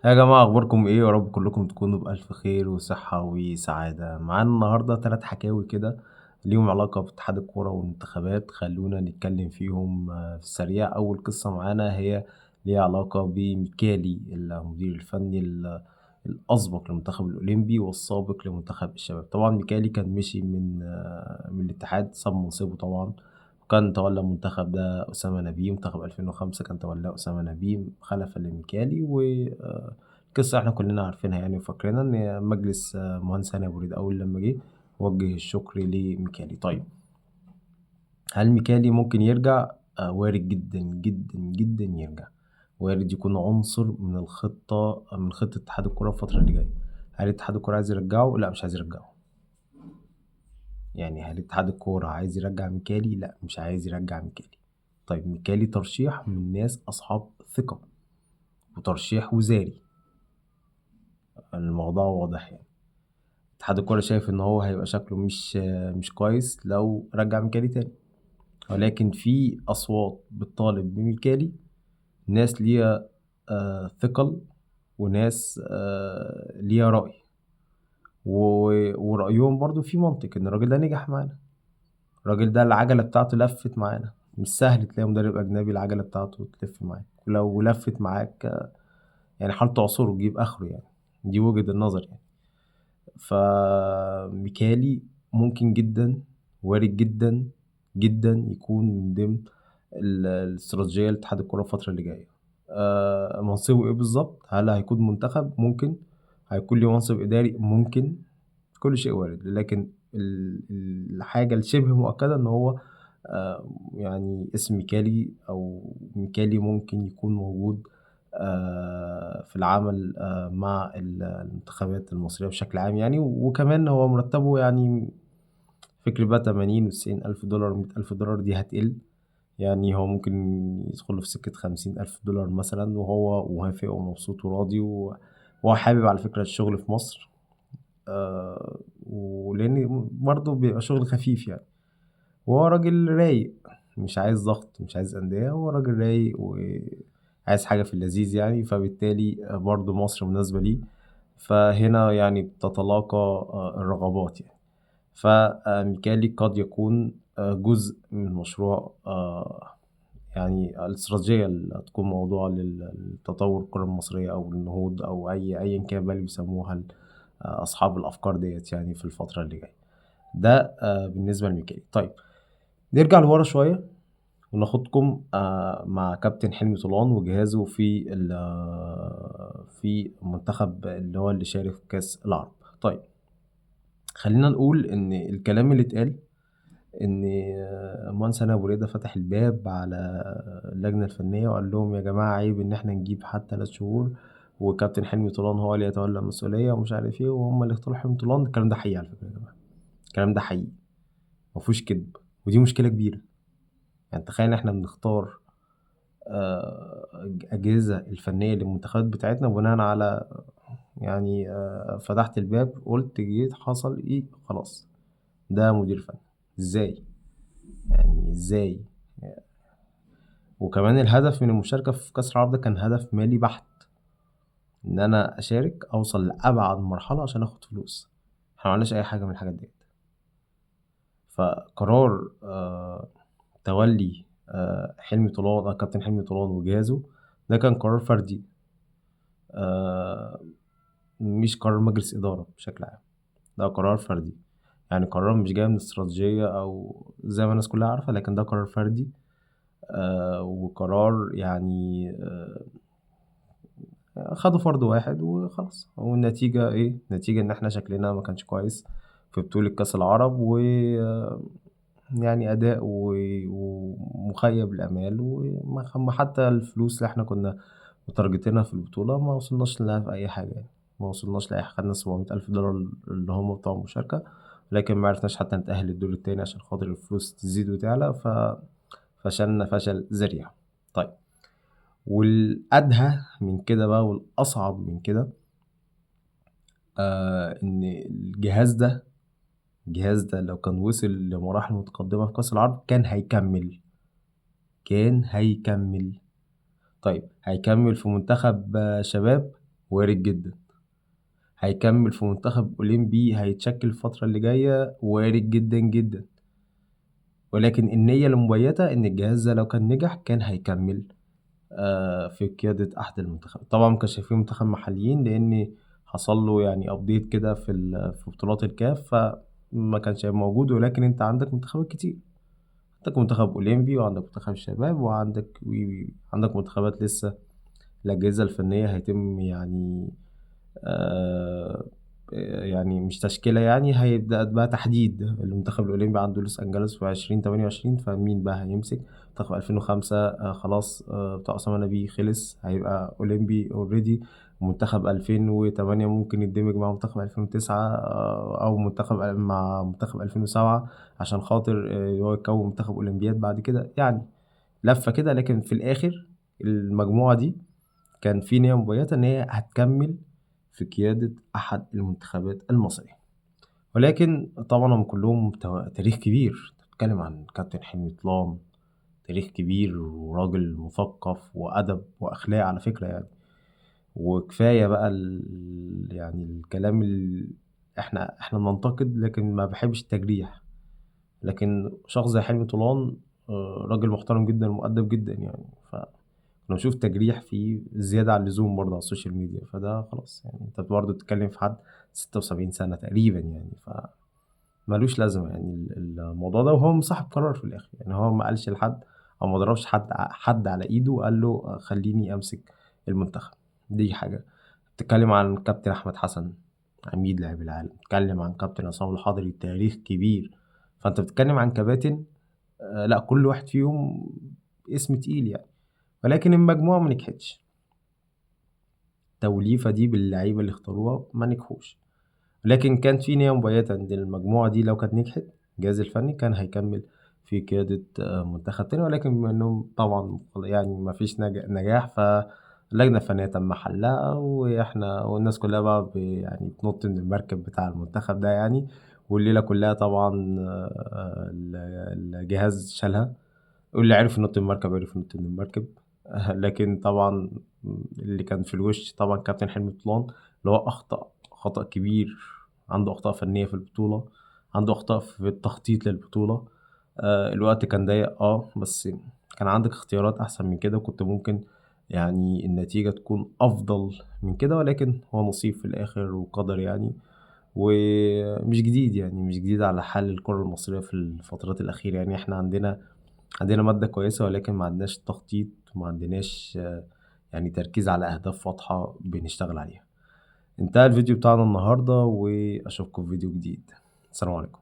يا جماعة أخباركم إيه؟ يا رب كلكم تكونوا بألف خير وصحة وسعادة. معانا النهاردة 3 حكاوي كده ليهم علاقة باتحاد الكورة والمنتخبات، خلونا نتكلم فيهم في السريع. أول قصة معانا هي ليها علاقة بميكالي المدير الفني الأسبق للمنتخب الأولمبي والسابق لمنتخب الشباب. طبعًا ميكالي كان مشي من الاتحاد، ساب منصبه طبعًا، وكان تولى المنتخب ده أسامة نبيه. منتخب 2005 كان تولاه أسامة نبيه خلفًا لميكالي. القصة إحنا كلنا عارفينها يعني وفاكرينها، إن مجلس مهندس هاني أبو ريدة أول لمّا جه وجّه الشكر لميكالي. طيب، هل ميكالي ممكن يرجع؟ وارد جدًا، جدًا، جدًا يرجع. وارد يكون عنصر من خطة اتحاد الكورة الفترة اللي جاية. هل اتحاد الكورة عايز يرجّعه؟ لأ، مش عايز يرجّعه. يعني هل اتحاد الكورة عايز يرجّع ميكالي؟ لأ، مش عايز يرجّع ميكالي. طيب، ميكالي ترشيح من ناس أصحاب ثقة وترشيح وزاري، الموضوع واضح يعني. اتحاد الكورة شايف إن هو هيبقى شكله مش كويس لو رجّع ميكالي تاني، ولكن في أصوات بتطالب بميكالي، ناس ليها ثِقَل وناس ليها رأي، و ورأيهم برضه فيه منطق، إن الراجل ده نجح معانا، الراجل ده العجلة بتاعته لفِّت معانا. مش سهل تلاقي مدرب أجنبي العجلة بتاعته تلِف معاك، ولو لفِّت معاك يعني حاول تعصره تجيب آخره يعني. دي وجهة النظر يعني. فميكالي ممكن جدًا، وارد جدًا، جدًا يكون من ضمن الاستراتيجية لاتحاد الكورة الفترة اللي جاية. منصبه إيه بالضبط؟ هل هيقود منتخب؟ ممكن. هيكون ليه منصب إداري؟ ممكن. كل شيء وارد، لكن الحاجة الشبه مؤكدة إن هو يعني اسم ميكالي، أو ميكالي ممكن يكون موجود في العمل مع المنتخبات المصرية بشكل عام يعني. وكمان هو مرتبه يعني فكرة بقى 80 و90 ألف دولار و100 ألف دولار دي هتقل. يعني هو ممكن يدخل له في سكة 50 ألف دولار مثلا، وهو موافق ومبسوط وراضي، وهو حابب على فكرة الشغل في مصر. ولأن برضه بيبقى شغل خفيف يعني، وهو راجل رايق، مش عايز ضغط، مش عايز أندية. هو راجل رايق وعايز حاجة في اللذيذ يعني، فبالتالي برضه مصر مناسبة ليه. فهنا يعني بتتلاقى الرغبات يعني. فميكالي قد يكون جزء من مشروع يعني الاستراتيجية اللي هتكون موضوع لتطور الكرة المصرية أو النهوض أو أيًا كان بقى اللي بيسموها أصحاب الأفكار ديّة يعني في الفترة اللي جاية. ده بالنسبة لميكالي. طيب، نرجع لورا شوية وناخدكم مع كابتن حلمي طولان وجهازه في المنتخب اللي شارك في كأس العرب. طيب، خلّينا نقول إن الكلام اللي اتقال إن مهندس هاني أبو ريدة فتح الباب على اللجنة الفنية وقال لهم: يا جماعة عيب إن إحنا نجيب حد 3 شهور، وكابتن حلمي طولان هو اللي يتولى المسؤولية ومش عارف إيه، وهُم اللي اختاروا حلمي طولان. الكلام ده حقيقي على فكرة يا جماعة، الكلام ده حقيقي، ما فيهوش كدب، ودي مشكلة كبيرة. يعني تخيل إن إحنا بنختار الأجهزة الفنية للمنتخبات بتاعتنا بناءً على يعني فتحت الباب، قُلت، جيت، حصل إيه، خلاص ده مدير فني. إزاي؟ يعني إزاي؟ وكمان الهدف من المشاركة في كأس العرب ده كان هدف مالي بحت، إن أنا أشارك أوصل لأبعد مرحلة عشان آخد فلوس. إحنا ما عملناش أي حاجة من الحاجات ديّة. فقرار تولي حلمي طولان، كابتن حلمي طولان وجهازه، ده كان قرار فردي، آآ مش قرار مجلس إدارة بشكل عام، ده قرار فردي. يعني قرار مش جاي من استراتيجية أو زي ما الناس كلها عارفة، لكن ده قرار فردي. وقرار يعني خده فرد واحد وخلاص. والنتيجة إيه؟ النتيجة إن إحنا شكلنا ما كانش كويس في بطولة كأس العرب، يعني أداء ومخيب الآمال، حتى الفلوس اللي إحنا كنا متارجتينها في البطولة ما وصلناش لها في أي حاجة يعني. ما وصلناش لأي حاجة. خدنا 700 ألف دولار اللي هم بتوع المشاركة، لكن ما عرفناش حتى نتأهل للدور التاني عشان خاطر الفلوس تزيد وتعلى. ففشلنا فشل ذريع. طيب، والأدهى من كده بقى والأصعب من كده، إن الجهاز ده لو كان وصل لمراحل متقدمة في كأس العرب كان هيكمّل، كان هيكمّل. طيب، هيكمّل في منتخب شباب؟ وارد جدًا. هيكمّل في منتخب أولمبي هيتشكِّل الفترة اللي جاية، وارد جدًا، جدًا. ولكن النيّة المبيّتة إن الجهاز ده لو كان نجح كان هيكمّل في قيادة أحد المنتخبات. طبعًا ما كانش في منتخب محليين لإن حصل له يعني update كده في بطولات الCAF فما كانش هيبقى موجود، ولكن أنت عندك منتخبات كتير. عندك منتخب أولمبي وعندك منتخب شباب وعندك عندك منتخبات لسه الأجهزة الفنية هيتم يعني آآ يعني مش تشكيلة يعني هيبدأ بقى تحديد، المنتخب الأولمبي عنده لوس أنجلوس في 2028 فمين بقى هيمسك، منتخب 2005 خلاص بتاع أسامة نبيه خلص هيبقى أولمبي already، منتخب 2008 ممكن يندمج مع منتخب 2009 أو مع منتخب 2007 عشان خاطر هو يكوّن منتخب أولمبياد بعد كده، يعني لفة كده لكن في الآخر المجموعة دي كان في نيّة مبيّتة إن هي هتكمّل في قيادة أحد المنتخبات المصرية، ولكن طبعًا هم كلّهم تاريخ كبير، أنت بتتكلّم عن كابتن حلمي طولان، تاريخ كبير وراجل مثقّف وأدب وأخلاق على فكرة يعني، وكفاية بقى يعني الكلام إحنا بننتقد لكن ما باحبش التجريح، لكن شخص زي حلمي طولان راجل محترم جدًا ومؤدّب جدًا يعني، لمّا باشوف تجريح فيه زيادة عن اللزوم برضه على السوشيال ميديا، فده خلاص يعني أنت برضه بتتكلم في حد 76 سنة تقريبًا يعني، فما لوش لازمة يعني الموضوع ده وهو صاحب قرار في الآخر، يعني هو ما قالش لحد أو ما ضربش حد على إيده وقال له خلّيني أمسك المنتخب، دي حاجة. بتتكلم عن كابتن أحمد حسن عميد لاعبي العالم، بتتكلم عن كابتن عصام الحضري تاريخ كبير، فأنت بتتكلم عن كباتن لأ كل واحد فيهم اسم تقيل يعني. ولكن المجموعة ما نجحتش، التوليفة دي باللعيبة اللي اختاروها ما نجحوش، لكن كان في نيّة مبيتة إن المجموعة دي لو كانت نجحت الجهاز الفني كان هيكمّل في قيادة منتخب تاني، ولكن بما إنّهم طبعًا يعني ما فيش نجاح فاللجنة الفنية تم حلّها والناس كلّها بقى يعني بتنُط من المركب بتاع المنتخب ده يعني، والليلة كلّها طبعًا الجهاز شالها. واللي عرف ينط من المركب عرف ينط من المركب لكن طبعًا اللي كان في الوِش طبعًا كابتن حلمي طولان، اللي هو أخطأ خطأ كبير، عنده أخطاء فنية في البطولة، عنده أخطاء في التخطيط للبطولة، الوقت كان ضيّق بس كان عندك اختيارات أحسن من كده، وكنت ممكن يعني النتيجة تكون أفضل من كده، ولكن هو نصيب في الآخر وقدر يعني، ومش جديد يعني مش جديد على حال الكرة المصرية في الفترات الأخيرة، يعني إحنا عندنا مادة كويسة ولكن ما عندناش تخطيط وما عندناش يعني تركيز على أهداف واضحة بنشتغل عليها. انتهى الفيديو بتاعنا النهارده وأشوفكم في فيديو جديد. السلام عليكم.